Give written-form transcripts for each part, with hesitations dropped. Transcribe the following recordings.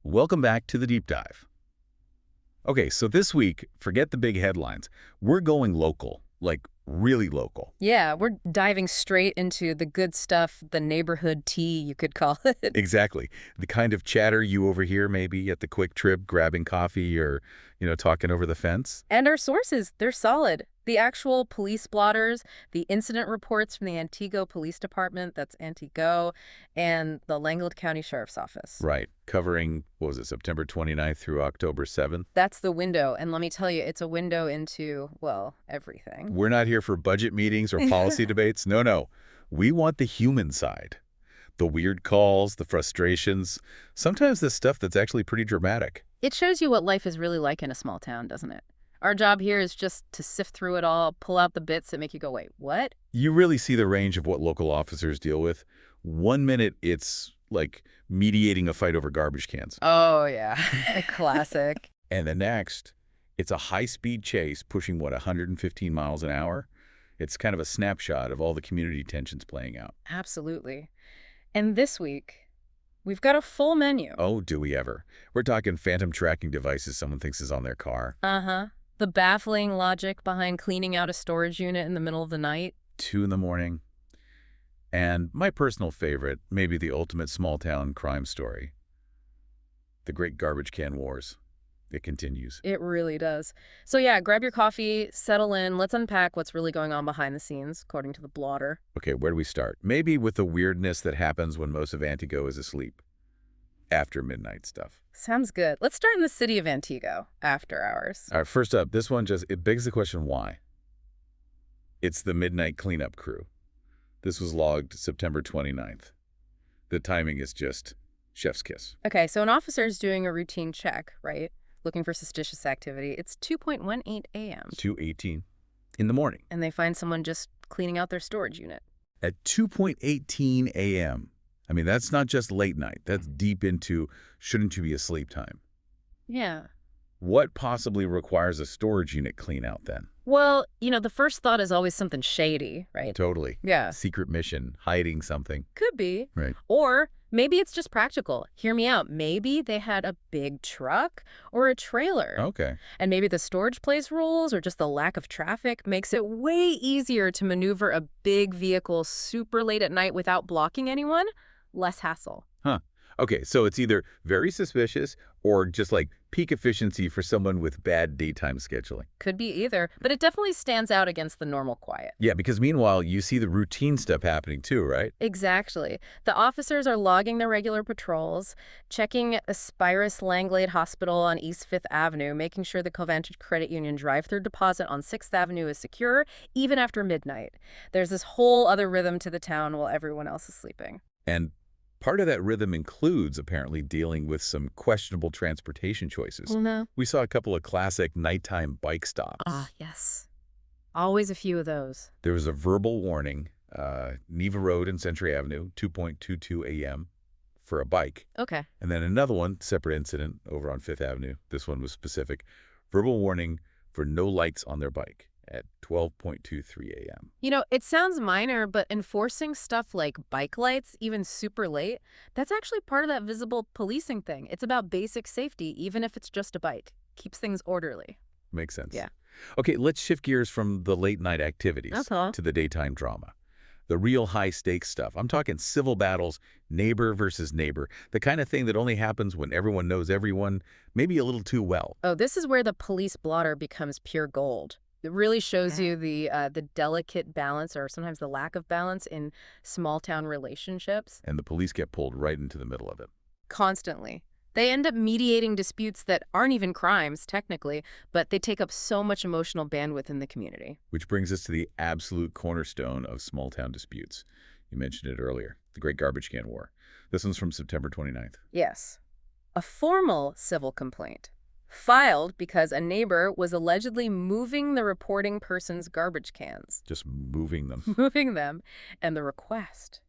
Welcome back to the Deep Dive. Okay, so this week, forget the big headlines. We're going local, like really local. Yeah, we're diving straight into the good stuff, the neighborhood tea, you could call it. Exactly. The kind of chatter you overhear maybe at the quick trip, grabbing coffee or, talking over the fence. And our sources, they're solid. The actual police blotters, the incident reports from the Antigo Police Department, that's Antigo, and the Langlade County Sheriff's Office. Right. Covering, what was it, September 29th through October 7th? That's the window, and let me tell you, it's a window into, well, everything. We're not here for budget meetings or policy debates. No, no. We want the human side. The weird calls, the frustrations, sometimes the stuff that's actually pretty dramatic. It shows you what life is really like in a small town, doesn't it? Our job here is just to sift through it all, pull out the bits that make you go, wait, what? You really see the range of what local officers deal with. 1 minute, it's like mediating a fight over garbage cans. Oh, yeah. A classic. And the next, it's a high-speed chase pushing, 115 miles an hour? It's kind of a snapshot of all the community tensions playing out. Absolutely. And this week, we've got a full menu. Oh, do we ever. We're talking phantom tracking devices someone thinks is on their car. Uh-huh. The baffling logic behind cleaning out a storage unit in the middle of the night. 2 in the morning. And my personal favorite, maybe the ultimate small-town crime story. The Great Garbage Can Wars. It continues. It really does. So yeah, grab your coffee, settle in, let's unpack what's really going on behind the scenes, according to the blotter. Okay, where do we start? Maybe with the weirdness that happens when most of Antigo is asleep. After midnight stuff. Sounds good. Let's start in the city of Antigo, after hours. All right, first up, this one it begs the question, why? It's the midnight cleanup crew. This was logged September 29th. The timing is just chef's kiss. Okay, so an officer is doing a routine check, right? Looking for suspicious activity. It's 2:18 a.m. 2:18 in the morning. And they find someone just cleaning out their storage unit. At 2:18 a.m. I mean, that's not just late night. That's deep into shouldn't you be asleep time. Yeah. What possibly requires a storage unit clean out then? Well, the first thought is always something shady, right? Totally. Yeah. Secret mission, hiding something. Could be. Right. Or maybe it's just practical. Hear me out. Maybe they had a big truck or a trailer. Okay. And maybe the storage place rules or just the lack of traffic makes it way easier to maneuver a big vehicle super late at night without blocking anyone. Less hassle. Huh. Okay, so it's either very suspicious or just like peak efficiency for someone with bad daytime scheduling. Could be either, but it definitely stands out against the normal quiet. Yeah, because meanwhile, you see the routine stuff happening too, right? Exactly. The officers are logging their regular patrols, checking Aspirus Langlade Hospital on East 5th Avenue, making sure the Covantage Credit Union drive-through deposit on 6th Avenue is secure, even after midnight. There's this whole other rhythm to the town while everyone else is sleeping. And part of that rhythm includes, apparently, dealing with some questionable transportation choices. Oh, no. We saw a couple of classic nighttime bike stops. Ah, yes. Always a few of those. There was a verbal warning, Neva Road and Century Avenue, 2:22 a.m. for a bike. Okay. And then another one, separate incident, over on 5th Avenue. This one was specific. Verbal warning for no lights on their bike at 12:23 a.m. It sounds minor, but enforcing stuff like bike lights, even super late, that's actually part of that visible policing thing. It's about basic safety, even if it's just a bike. Keeps things orderly. Makes sense. Yeah. Okay, let's shift gears from the late-night activities Okay. to the daytime drama. The real high-stakes stuff. I'm talking civil battles, neighbor versus neighbor, the kind of thing that only happens when everyone knows everyone, maybe a little too well. Oh, this is where the police blotter becomes pure gold. It really shows you the delicate balance or sometimes the lack of balance in small-town relationships. And the police get pulled right into the middle of it. Constantly. They end up mediating disputes that aren't even crimes, technically, but they take up so much emotional bandwidth in the community. Which brings us to the absolute cornerstone of small-town disputes. You mentioned it earlier, the Great Garbage Can War. This one's from September 29th. Yes. A formal civil complaint filed because a neighbor was allegedly moving the reporting person's garbage cans. Just moving them. Moving them, and the request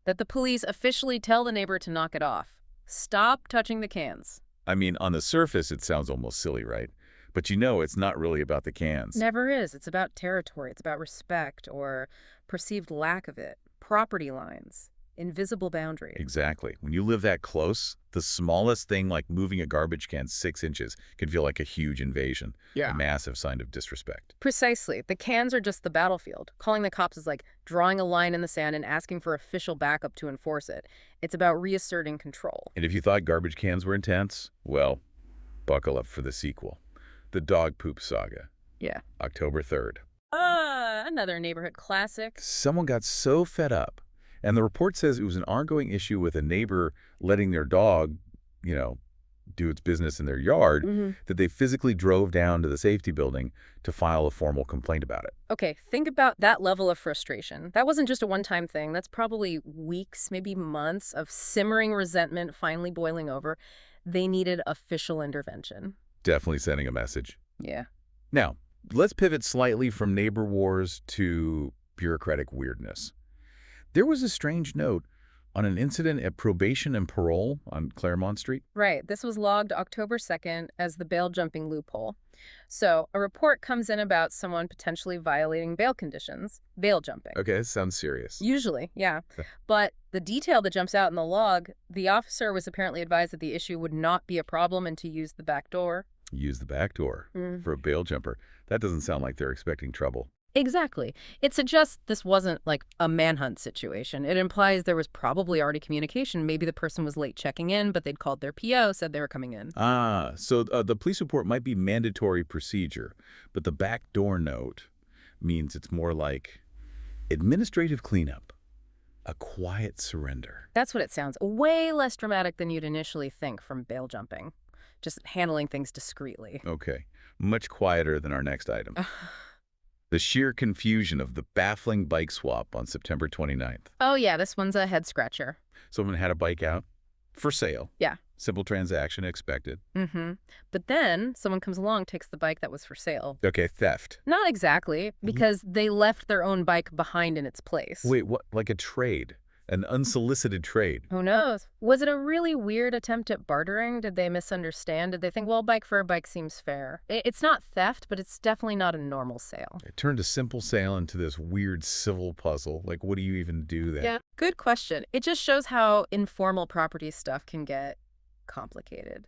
that the police officially tell the neighbor to knock it off. Stop touching the cans. I mean, on the surface, it sounds almost silly, right? But it's not really about the cans. Never is. It's about territory. It's about respect or perceived lack of it. Property lines. Invisible boundary. Exactly. When you live that close, the smallest thing like moving a garbage can 6 inches can feel like a huge invasion, a massive sign of disrespect. Precisely. The cans are just the battlefield. Calling the cops is like drawing a line in the sand and asking for official backup to enforce it. It's about reasserting control. And if you thought garbage cans were intense, well, buckle up for the sequel. The Dog Poop Saga. Yeah. October 3rd. Another neighborhood classic. Someone got so fed up, and the report says it was an ongoing issue with a neighbor letting their dog, do its business in their yard, that they physically drove down to the safety building to file a formal complaint about it. Okay, think about that level of frustration. That wasn't just a one-time thing. That's probably weeks, maybe months of simmering resentment finally boiling over. They needed official intervention. Definitely sending a message. Yeah. Now, let's pivot slightly from neighbor wars to bureaucratic weirdness. There was a strange note on an incident at Probation and Parole on Claremont Street. Right. This was logged October 2nd as the bail jumping loophole. So a report comes in about someone potentially violating bail conditions, bail jumping. Okay, this sounds serious. Usually, yeah. But the detail that jumps out in the log, the officer was apparently advised that the issue would not be a problem and to use the back door. Use the back door for a bail jumper. That doesn't sound like they're expecting trouble. Exactly. It suggests this wasn't like a manhunt situation. It implies there was probably already communication. Maybe the person was late checking in, but they'd called their PO, said they were coming in. So the police report might be mandatory procedure, but the back door note means it's more like administrative cleanup, a quiet surrender. That's what it sounds. Way less dramatic than you'd initially think from bail jumping. Just handling things discreetly. Okay. Much quieter than our next item. The sheer confusion of the baffling bike swap on September 29th. Oh, yeah, this one's a head-scratcher. Someone had a bike out for sale. Yeah. Simple transaction, expected. But then someone comes along, takes the bike that was for sale. Okay, theft. Not exactly, because they left their own bike behind in its place. Wait, what? Like a trade? An unsolicited trade? Who knows? Was it a really weird attempt at bartering? Did they misunderstand? Did they think, well, bike for a bike seems fair? It's not theft, but it's definitely not a normal sale. It turned a simple sale into this weird civil puzzle. Like, what do you even do then? Yeah, good question. It just shows how informal property stuff can get complicated.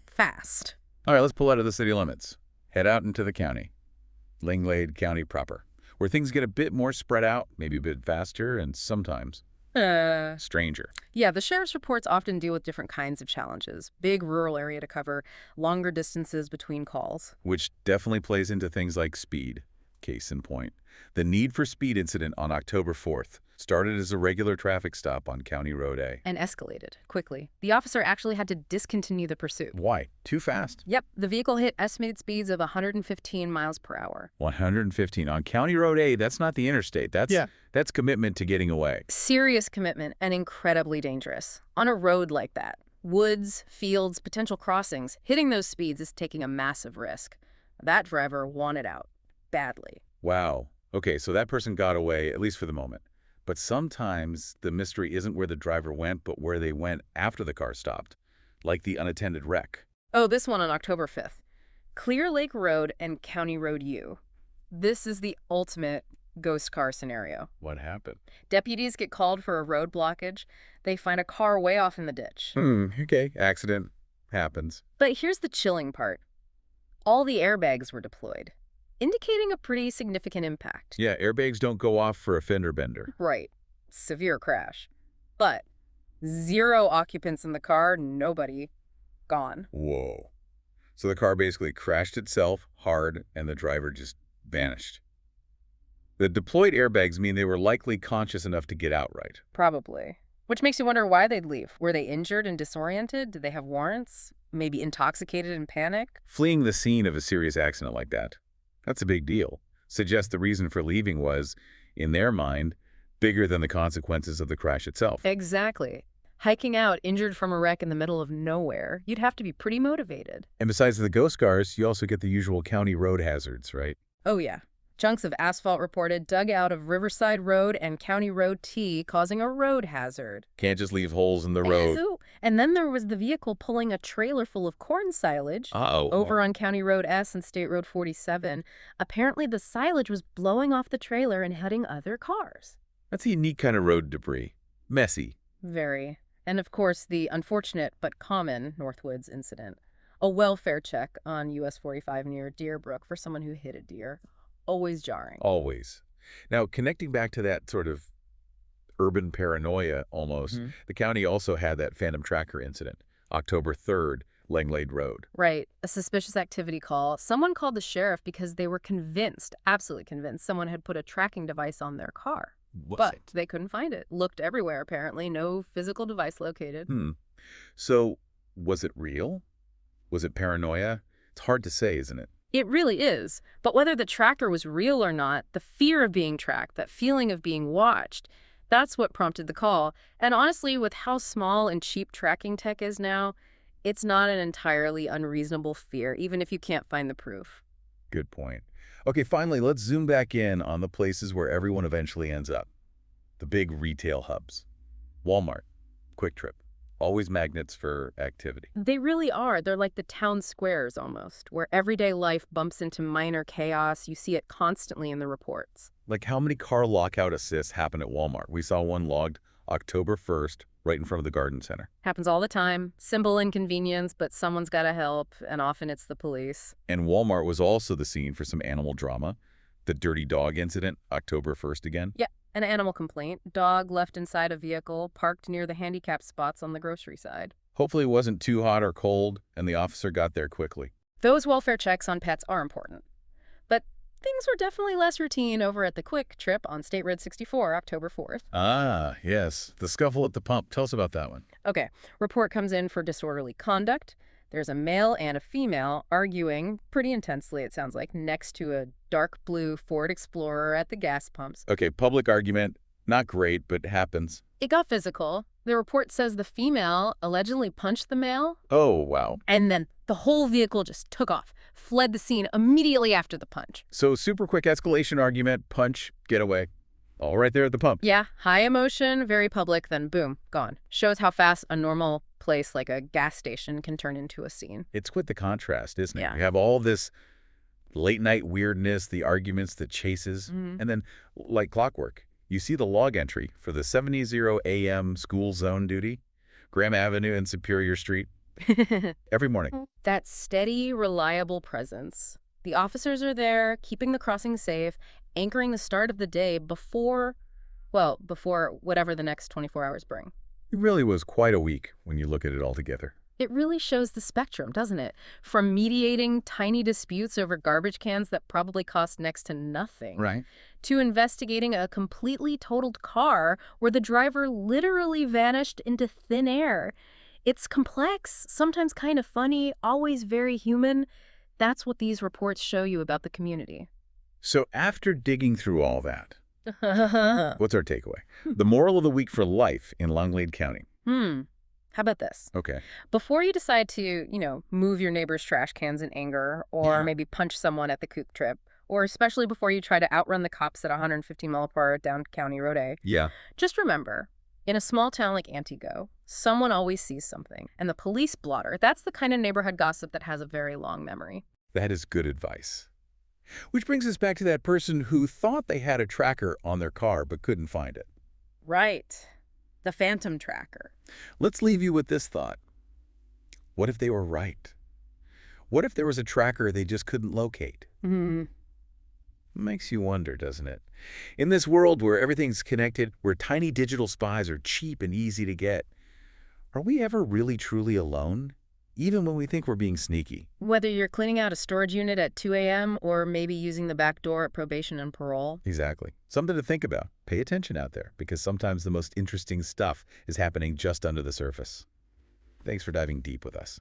Fast. All right, let's pull out of the city limits. Head out into the county. Langlade County proper, where things get a bit more spread out, maybe a bit faster, and sometimes stranger. Yeah, the sheriff's reports often deal with different kinds of challenges. Big rural area to cover, longer distances between calls. Which definitely plays into things like speed. Case in point. The Need for Speed incident on October 4th started as a regular traffic stop on County Road A. And escalated quickly. The officer actually had to discontinue the pursuit. Why? Too fast? Yep, the vehicle hit estimated speeds of 115 miles per hour. 115. On County Road A, that's not the interstate. That's commitment to getting away. Serious commitment and incredibly dangerous. On a road like that, woods, fields, potential crossings, hitting those speeds is taking a massive risk. That driver wanted out. Badly. Wow. Okay, so that person got away, at least for the moment. But sometimes the mystery isn't where the driver went, but where they went after the car stopped, like the unattended wreck. Oh, this one on October 5th. Clear Lake Road and County Road U. This is the ultimate ghost car scenario. What happened? Deputies get called for a road blockage. They find a car way off in the ditch. Okay, accident happens. But here's the chilling part. All the airbags were deployed, indicating a pretty significant impact. Yeah, airbags don't go off for a fender bender. Right. Severe crash. But 0 occupants in the car, nobody. Gone. Whoa. So the car basically crashed itself hard and the driver just vanished. The deployed airbags mean they were likely conscious enough to get out right. Probably. Which makes you wonder why they'd leave. Were they injured and disoriented? Did they have warrants? Maybe intoxicated and panic? Fleeing the scene of a serious accident like that, that's a big deal. Suggests the reason for leaving was, in their mind, bigger than the consequences of the crash itself. Exactly. Hiking out injured from a wreck in the middle of nowhere, you'd have to be pretty motivated. And besides the ghost cars, you also get the usual county road hazards, right? Oh, yeah. Chunks of asphalt reported dug out of Riverside Road and County Road T, causing a road hazard. Can't just leave holes in the road. And then there was the vehicle pulling a trailer full of corn silage over on County Road S and State Road 47. Apparently, the silage was blowing off the trailer and hitting other cars. That's a unique kind of road debris. Messy. Very. And of course, the unfortunate but common Northwoods incident. A welfare check on US 45 near Deerbrook for someone who hit a deer. Always jarring. Always. Now, connecting back to that sort of urban paranoia almost, the county also had that phantom tracker incident, October 3rd, Langlade Road. Right. A suspicious activity call. Someone called the sheriff because they were convinced, absolutely convinced, someone had put a tracking device on their car. But they couldn't find it. Looked everywhere, apparently. No physical device located. So, was it real? Was it paranoia? It's hard to say, isn't it? It really is. But whether the tracker was real or not, the fear of being tracked, that feeling of being watched, that's what prompted the call. And honestly, with how small and cheap tracking tech is now, it's not an entirely unreasonable fear, even if you can't find the proof. Good point. Okay, finally, let's zoom back in on the places where everyone eventually ends up. The big retail hubs. Walmart, Quick Trip, always magnets for activity. They really are. They're like the town squares almost, where everyday life bumps into minor chaos. You see it constantly in the reports. Like how many car lockout assists happen at Walmart? We saw one logged October 1st, right in front of the garden center. Happens all the time. Simple inconvenience, but someone's got to help, and often it's the police. And Walmart was also the scene for some animal drama. The dirty dog incident, October 1st again. Yeah, an animal complaint. Dog left inside a vehicle, parked near the handicap spots on the grocery side. Hopefully it wasn't too hot or cold, and the officer got there quickly. Those welfare checks on pets are important. But things were definitely less routine over at the Quick Trip on State Road 64, October 4th. Ah, yes. The scuffle at the pump. Tell us about that one. Okay, report comes in for disorderly conduct. There's a male and a female arguing pretty intensely, it sounds like, next to a dark blue Ford Explorer at the gas pumps. Okay, public argument. Not great, but happens. It got physical. The report says the female allegedly punched the male. Oh, wow. And then the whole vehicle just took off, fled the scene immediately after the punch. So super quick escalation argument, punch, getaway. All right there at the pump. Yeah, high emotion, very public, then boom, gone. Shows how fast a normal place like a gas station can turn into a scene. It's quite the contrast, isn't it? Yeah. You have all this late night weirdness, the arguments, the chases, and then, like clockwork, you see the log entry for the 70 a.m. school zone duty, Graham Avenue and Superior Street, every morning. That steady, reliable presence. The officers are there, keeping the crossing safe, anchoring the start of the day before whatever the next 24 hours bring. It really was quite a week when you look at it all together. It really shows the spectrum, doesn't it? From mediating tiny disputes over garbage cans that probably cost next to nothing, Right. to investigating a completely totaled car where the driver literally vanished into thin air. It's complex, sometimes kind of funny, always very human. That's what these reports show you about the community. So after digging through all that, what's our takeaway? The moral of the week for life in Langlade County. How about this? Okay. Before you decide to, move your neighbor's trash cans in anger or maybe punch someone at the Quick Trip, or especially before you try to outrun the cops at 150 mile per hour down County Road A, just remember, in a small town like Antigo, someone always sees something. And the police blotter, that's the kind of neighborhood gossip that has a very long memory. That is good advice. Which brings us back to that person who thought they had a tracker on their car but couldn't find it. Right. The phantom tracker. Let's leave you with this thought. What if they were right? What if there was a tracker they just couldn't locate? Makes you wonder, doesn't it? In this world where everything's connected, where tiny digital spies are cheap and easy to get, are we ever really truly alone? Even when we think we're being sneaky. Whether you're cleaning out a storage unit at 2 a.m. or maybe using the back door at probation and parole. Exactly. Something to think about. Pay attention out there, because sometimes the most interesting stuff is happening just under the surface. Thanks for diving deep with us.